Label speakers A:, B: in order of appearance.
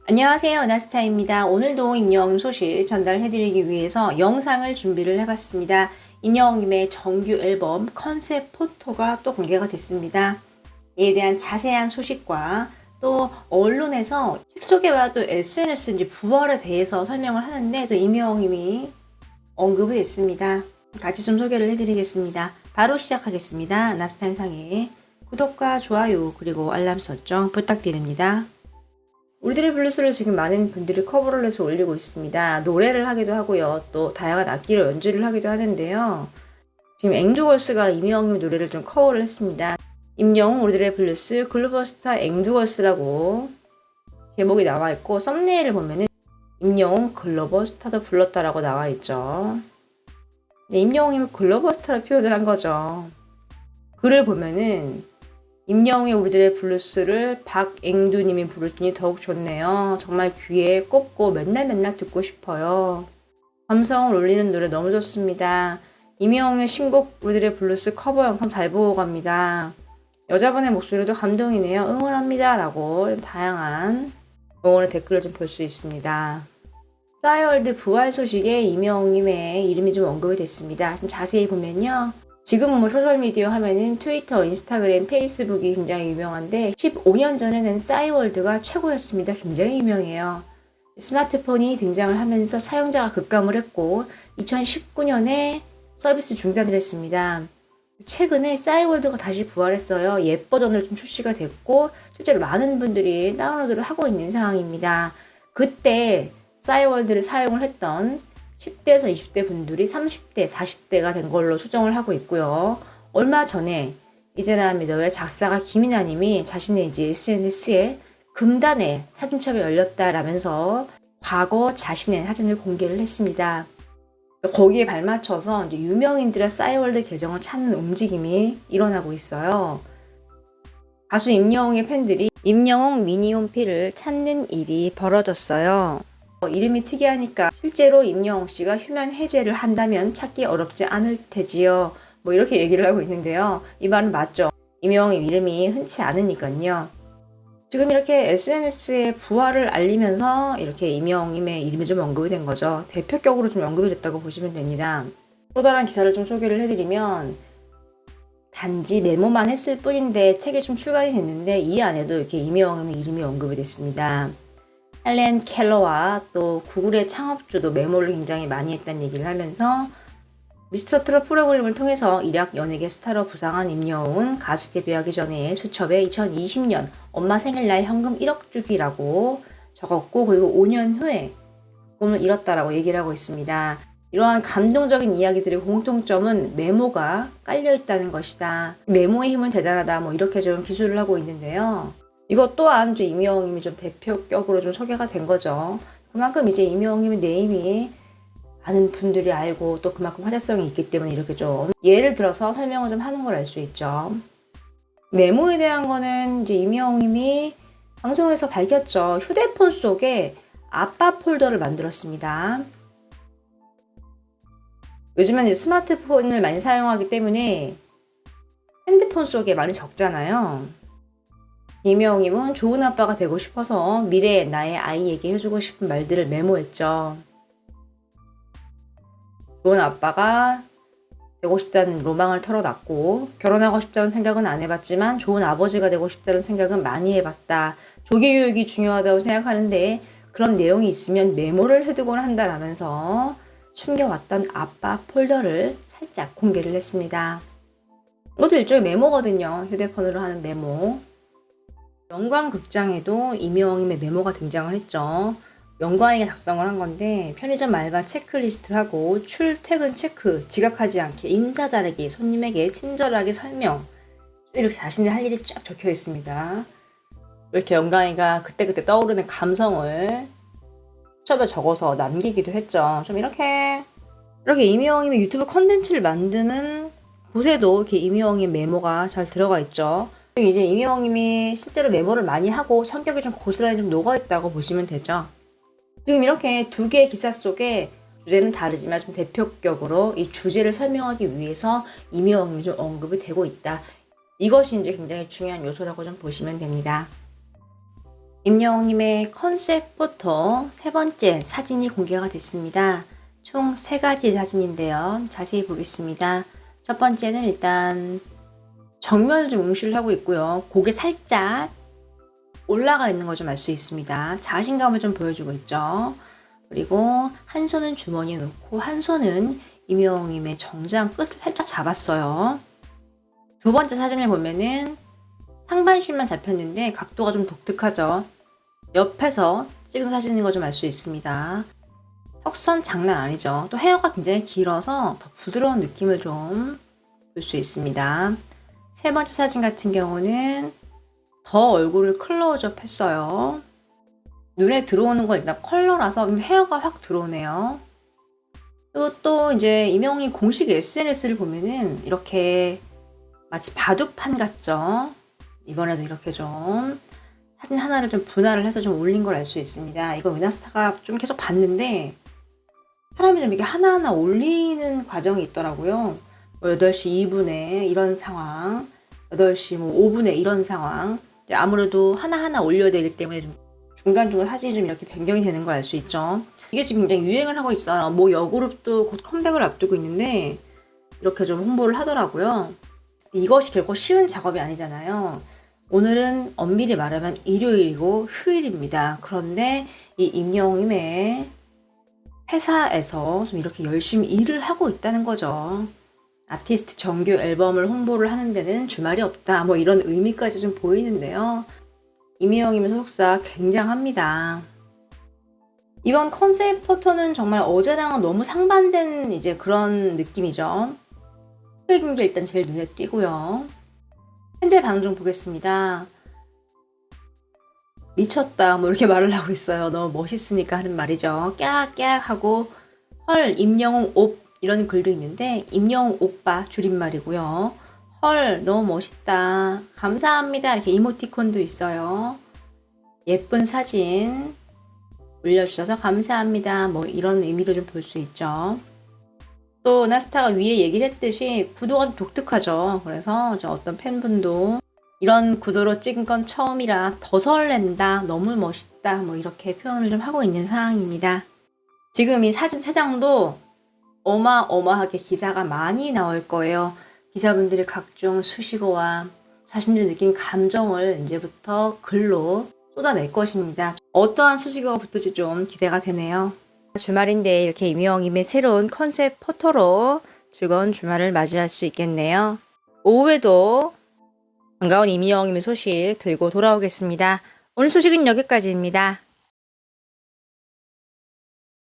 A: 안녕하세요. 나스타입니다. 오늘도 임영웅 소식 전달해드리기 위해서 영상을 준비를 해봤습니다. 임영웅님의 정규 앨범 컨셉 포토가 또 공개가 됐습니다. 이에 대한 자세한 소식과 또 언론에서 책 소개와 또 SNS 부활에 대해서 설명을 하는데 또 임영웅님이 언급이 됐습니다. 같이 좀 소개를 해드리겠습니다. 바로 시작하겠습니다. 나스타 영상에 구독과 좋아요 그리고 알람 설정 부탁드립니다. 우리들의 블루스를 지금 많은 분들이 커버를 해서 올리고 있습니다. 노래를 하기도 하고요. 또 다양한 악기로 연주를 하기도 하는데요. 지금 앵두걸스가 임영웅 노래를 좀 커버를 했습니다. 임영웅 우리들의 블루스 글로벌스타 앵두걸스라고 제목이 나와 있고 썸네일을 보면은 임영웅 글로벌스타도 불렀다라고 나와 있죠. 네, 임영웅이 글로벌스타로 표현을 한 거죠. 글을 보면은 임영웅의 우리들의 블루스를 박앵두님이 부르시니 더욱 좋네요. 정말 귀에 꼽고 맨날 듣고 싶어요. 감성을 올리는 노래 너무 좋습니다. 임영웅의 신곡 우리들의 블루스 커버 영상 잘 보고 갑니다. 여자분의 목소리도 감동이네요. 응원합니다. 라고 다양한 응원의 댓글을 좀 볼 수 있습니다. 싸이월드 부활 소식에 임영웅님의 이름이 좀 언급이 됐습니다. 좀 자세히 보면요. 지금은 뭐 소셜미디어 하면은 트위터, 인스타그램, 페이스북이 굉장히 유명한데 15년 전에는 싸이월드가 최고였습니다. 굉장히 유명해요. 스마트폰이 등장을 하면서 사용자가 급감을 했고 2019년에 서비스 중단을 했습니다. 최근에 싸이월드가 다시 부활했어요. 옛 버전으로 좀 출시가 됐고 실제로 많은 분들이 다운로드를 하고 있는 상황입니다. 그때 싸이월드를 사용을 했던 10대에서 20대 분들이 30대, 40대가 된 걸로 추정을 하고 있고요. 얼마 전에 이제나 믿어의 작사가 김이나님이 자신의 이제 SNS에 금단의 사진첩이 열렸다라면서 과거 자신의 사진을 공개를 했습니다. 거기에 발맞춰서 이제 유명인들의 싸이월드 계정을 찾는 움직임이 일어나고 있어요. 가수 임영웅의 팬들이 임영웅 미니홈피를 찾는 일이 벌어졌어요. 이름이 특이하니까 실제로 임영웅 씨가 휴면 해제를 한다면 찾기 어렵지 않을 테지요. 뭐 이렇게 얘기를 하고 있는데요. 이 말은 맞죠. 임영웅의 이름이 흔치 않으니까요. 지금 이렇게 SNS에 부활을 알리면서 이렇게 임영웅님의 이름이 좀 언급이 된 거죠. 대표격으로 좀 언급이 됐다고 보시면 됩니다. 또 다른 기사를 좀 소개를 해드리면 단지 메모만 했을 뿐인데 책이 좀 출간이 됐는데 이 안에도 이렇게 임영웅의 이름이 언급이 됐습니다. 헬렌 켈러와 또 구글의 창업주도 메모를 굉장히 많이 했다는 얘기를 하면서 미스터 트롯 프로그램을 통해서 일약 연예계 스타로 부상한 임영웅은 가수 데뷔하기 전에 수첩에 2020년 엄마 생일날 현금 1억 주기라고 적었고 그리고 5년 후에 꿈을 이뤘다라고 얘기를 하고 있습니다. 이러한 감동적인 이야기들의 공통점은 메모가 깔려있다는 것이다. 메모의 힘은 대단하다. 뭐 이렇게 좀 기술을 하고 있는데요. 이것 또한 임영웅님이 좀 대표격으로 좀 소개가 된 거죠. 그만큼 이제 임영웅님의 네임이 많은 분들이 알고 또 그만큼 화제성이 있기 때문에 이렇게 좀 예를 들어서 설명을 좀 하는 걸 알 수 있죠. 메모에 대한 거는 이제 임영웅님이 방송에서 밝혔죠. 휴대폰 속에 아빠 폴더를 만들었습니다. 요즘은 이제 스마트폰을 많이 사용하기 때문에 핸드폰 속에 많이 적잖아요. 임영웅님은 좋은 아빠가 되고 싶어서 미래의 나의 아이에게 해주고 싶은 말들을 메모했죠. 좋은 아빠가 되고 싶다는 로망을 털어놨고 결혼하고 싶다는 생각은 안 해봤지만 좋은 아버지가 되고 싶다는 생각은 많이 해봤다. 조기 교육이 중요하다고 생각하는데 그런 내용이 있으면 메모를 해두곤 한다라면서 숨겨왔던 아빠 폴더를 살짝 공개를 했습니다. 이것도 일종의 메모거든요. 휴대폰으로 하는 메모. 영광극장에도 임영웅님의 메모가 등장을 했죠. 영광이가 작성을 한 건데 편의점 알바 체크리스트하고 출퇴근 체크, 지각하지 않게 인사 잘하기, 손님에게 친절하게 설명 이렇게 자신의 할 일이 쫙 적혀 있습니다. 이렇게 영광이가 그때그때 떠오르는 감성을 수첩에 적어서 남기기도 했죠. 좀 이렇게 임영웅님의 유튜브 컨텐츠를 만드는 곳에도 이렇게 임영웅의 메모가 잘 들어가 있죠. 이제 임영웅님이 실제로 메모를 많이 하고 성격이 좀 고스란히 좀 녹아있다고 보시면 되죠. 지금 이렇게 두 개의 기사 속에 주제는 다르지만 좀 대표격으로 이 주제를 설명하기 위해서 임영웅님이 좀 언급이 되고 있다. 이것이 이제 굉장히 중요한 요소라고 좀 보시면 됩니다. 임영웅님의 컨셉 포토 세 번째 사진이 공개가 됐습니다. 총 3가지 사진인데요. 자세히 보겠습니다. 첫 번째는 일단 정면을 좀 응시를 하고 있고요. 고개 살짝 올라가 있는 걸 좀 알 수 있습니다. 자신감을 좀 보여주고 있죠. 그리고 한 손은 주머니에 놓고 한 손은 임영웅님의 정장 끝을 살짝 잡았어요. 두 번째 사진을 보면은 상반신만 잡혔는데 각도가 좀 독특하죠. 옆에서 찍은 사진인 걸 좀 알 수 있습니다. 턱선 장난 아니죠. 또 헤어가 굉장히 길어서 더 부드러운 느낌을 좀 볼 수 있습니다. 세 번째 사진 같은 경우는 더 얼굴을 클로즈업 했어요. 눈에 들어오는 건 일단 컬러라서 헤어가 확 들어오네요. 그리고 또 이제 임영웅이 공식 SNS를 보면은 이렇게 마치 바둑판 같죠. 이번에도 이렇게 좀 사진 하나를 좀 분할을 해서 좀 올린 걸 알 수 있습니다. 이거 은하스타가 좀 계속 봤는데 사람이 좀 이렇게 하나하나 올리는 과정이 있더라고요. 뭐 8시 2분에 이런 상황, 8시 뭐 5분에 이런 상황. 아무래도 하나하나 올려야 되기 때문에 좀 중간중간 사진이 좀 이렇게 변경이 되는 걸 알 수 있죠. 이게 지금 굉장히 유행을 하고 있어요. 뭐 여그룹도 곧 컴백을 앞두고 있는데 이렇게 좀 홍보를 하더라고요. 이것이 결코 쉬운 작업이 아니잖아요. 오늘은 엄밀히 말하면 일요일이고 휴일입니다. 그런데 이 임영웅님의 회사에서 좀 이렇게 열심히 일을 하고 있다는 거죠. 아티스트 정규 앨범을 홍보를 하는 데는 주말이 없다. 뭐 이런 의미까지 좀 보이는데요. 임영웅님의 소속사 굉장합니다. 이번 컨셉 포토는 정말 어제랑은 너무 상반된 이제 그런 느낌이죠. 흑인 게 일단 제일 눈에 띄고요. 팬들 반응 좀 보겠습니다. 미쳤다 뭐 이렇게 말을 하고 있어요. 너무 멋있으니까 하는 말이죠. 깨악 하고 헐 임영웅 옵 이런 글도 있는데 임영웅 오빠 줄임말이고요. 헐 너무 멋있다 감사합니다 이렇게 이모티콘도 있어요. 예쁜 사진 올려주셔서 감사합니다 뭐 이런 의미로 좀 볼 수 있죠. 또 나스타가 위에 얘기를 했듯이 구도가 좀 독특하죠. 그래서 어떤 팬분도 이런 구도로 찍은 건 처음이라 더 설렌다 너무 멋있다 뭐 이렇게 표현을 좀 하고 있는 상황입니다. 지금 이 사진 3장도 어마어마하게 기사가 많이 나올 거예요. 기사분들이 각종 수식어와 자신들이 느낀 감정을 이제부터 글로 쏟아낼 것입니다. 어떠한 수식어가 붙을지 좀 기대가 되네요. 주말인데 이렇게 임영웅님의 새로운 컨셉 포토로 즐거운 주말을 맞이할 수 있겠네요. 오후에도 반가운 임영웅님의 소식 들고 돌아오겠습니다. 오늘 소식은 여기까지입니다.